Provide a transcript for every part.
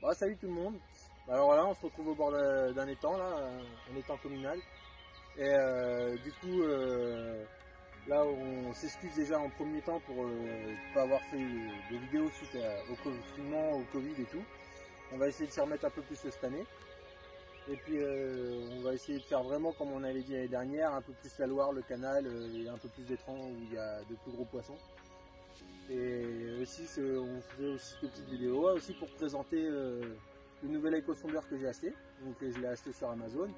Ouais, salut tout le monde. Alors voilà, on se retrouve au bord d'un étang, là, un étang communal. Et du coup, là, on s'excuse déjà en premier temps pour ne pas avoir fait de vidéos suite au confinement, au Covid et tout. On va essayer de s'y remettre un peu plus cette année. Et puis, on va essayer de faire vraiment comme on avait dit l'année dernière, un peu plus la Loire, le canal, et un peu plus d'étangs où il y a de plus gros poissons. Et aussi, on faisait aussi cette petite vidéo aussi pour présenter le nouvel éco-sondeur que j'ai acheté. Donc je l'ai acheté sur Amazon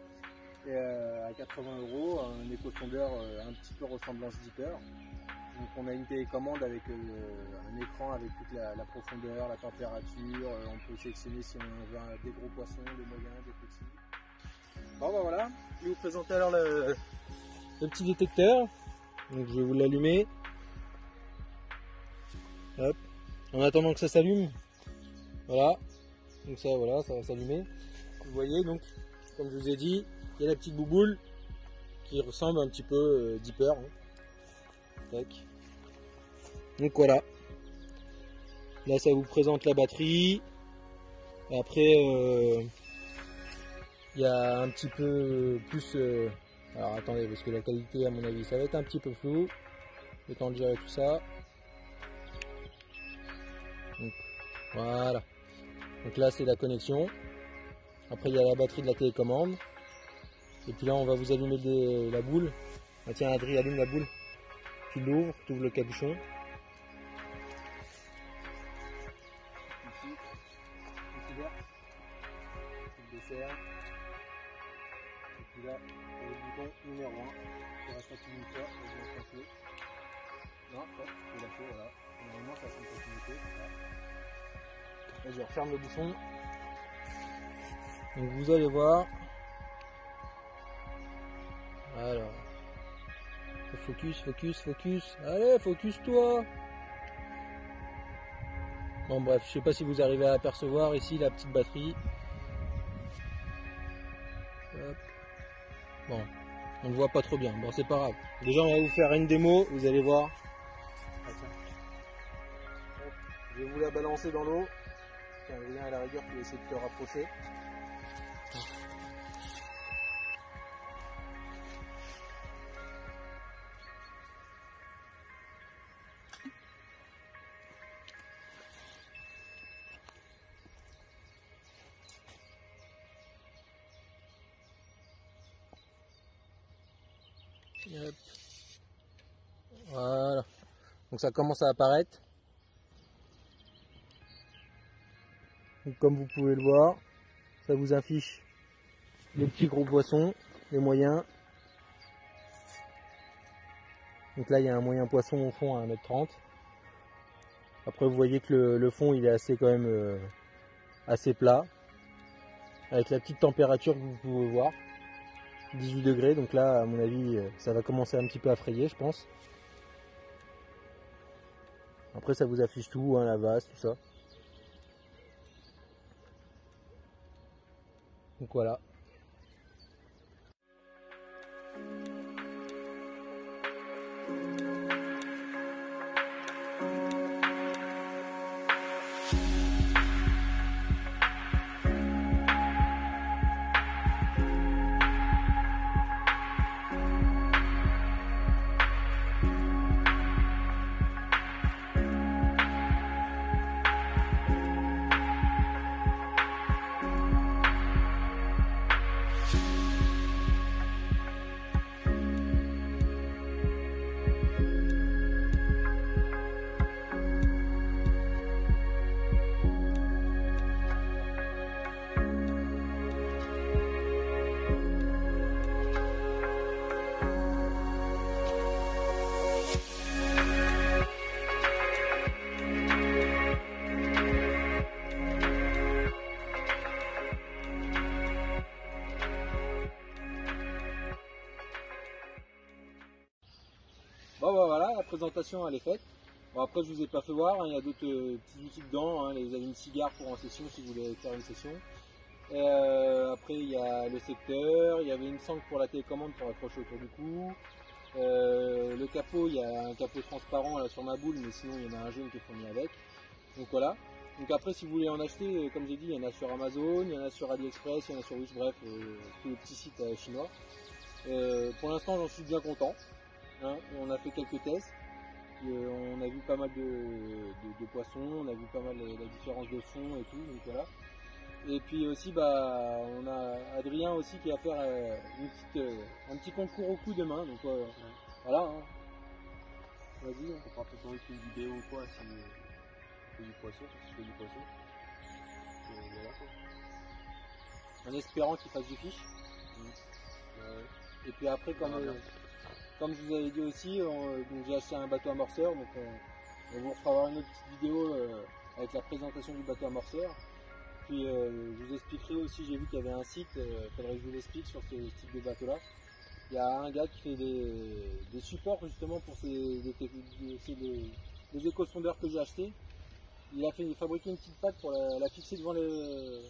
et à 80 €, un éco-sondeur un petit peu ressemblance Deeper. Donc on a une télécommande avec un écran avec toute la profondeur, la température. On peut sélectionner si on veut des gros poissons, des moyens, des petits. Bon bah voilà, je vais vous présenter alors le petit détecteur. Donc je vais vous l'allumer. Hop. En attendant que ça s'allume, voilà, donc ça voilà, ça va s'allumer. Vous voyez donc, comme je vous ai dit, il y a la petite bouboule qui ressemble un petit peu Deeper. Tac. Donc voilà. Là ça vous présente la batterie. Et après il y a un petit peu plus. Alors attendez, parce que la qualité à mon avis ça va être un petit peu flou. Le temps de gérer tout ça. Donc, voilà. Donc là c'est la connexion. Après il y a la batterie de la télécommande. Et puis là on va vous allumer la boule. Ah, tiens Adrien, allume la boule. Tu l'ouvres, tu ouvres le capuchon. Ici, le couvert. Tu le desserres. Et puis là, le bouton numéro 1. Il reste activé une fois, je vais en faire. Non, hop, je peux lâcher, voilà. Normalement ça c'est une continuité. Là je referme le bouchon. Donc vous allez voir. Alors. Focus, focus, focus. Allez, focus toi. Bon bref, je sais pas si vous arrivez à apercevoir ici la petite batterie. Hop. Bon, on ne voit pas trop bien. Bon, c'est pas grave. Déjà, on va vous faire une démo. Vous allez voir. Je vais vous la balancer dans l'eau. Tiens, viens à la rigueur, tu vas essayer de te rapprocher. Hop. Voilà. Donc ça commence à apparaître. Donc, comme vous pouvez le voir, ça vous affiche les petits gros poissons, les moyens. Donc là il y a un moyen poisson au fond à 1,30 m. Après vous voyez que le fond il est assez quand même assez plat. Avec la petite température que vous pouvez voir. 18 degrés, donc là à mon avis ça va commencer un petit peu à frayer je pense. Après ça vous affiche tout, hein, la vase, tout ça. Donc voilà. Bon bah voilà, la présentation elle est faite. Bon après je vous ai pas fait voir, hein, il y a d'autres petits outils dedans, hein, vous avez une cigare pour en session si vous voulez faire une session. Et, après il y a le secteur, il y avait une sangle pour la télécommande pour accrocher autour du cou. Le capot, il y a un capot transparent là sur ma boule, mais sinon il y en a un jaune qui est fourni avec. Donc voilà. Donc après, si vous voulez en acheter, comme j'ai dit, il y en a sur Amazon, il y en a sur AliExpress, il y en a sur Wish, bref, tous les petits sites chinois. Pour l'instant, j'en suis bien content. Hein. On a fait quelques tests. On a vu pas mal de poissons, on a vu pas mal la différence de fond et tout, donc voilà. Et puis aussi, bah, on a Adrien aussi qui va faire un petit concours au coup demain, donc voilà. Hein. Vas-y. On fera peut-être une vidéo ou quoi si je fais du poisson, si je fais du poisson. Et voilà quoi. En espérant qu'il fasse du fish. Et puis après, comme je vous avais dit aussi, j'ai acheté un bateau amorceur, donc on vous refera une autre petite vidéo avec la présentation du bateau amorceur. Puis je vous expliquerai aussi, j'ai vu qu'il y avait un site, il faudrait que je vous l'explique sur ce type de bateau là. Il y a un gars qui fait des supports justement pour les éco-sondeurs que j'ai achetés. Il a fabriqué une petite patte pour la fixer devant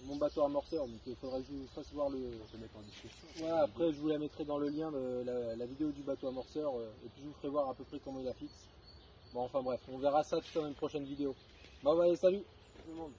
mon bateau amorceur, donc il faudrait que je vous fasse voir le... On peut mettre en discussion. Voilà, après je vous la mettrai dans le lien de la vidéo du bateau amorceur, et puis je vous ferai voir à peu près comment il la fixe. Bon enfin bref, on verra ça dans une prochaine vidéo. Bon allez, salut tout le monde.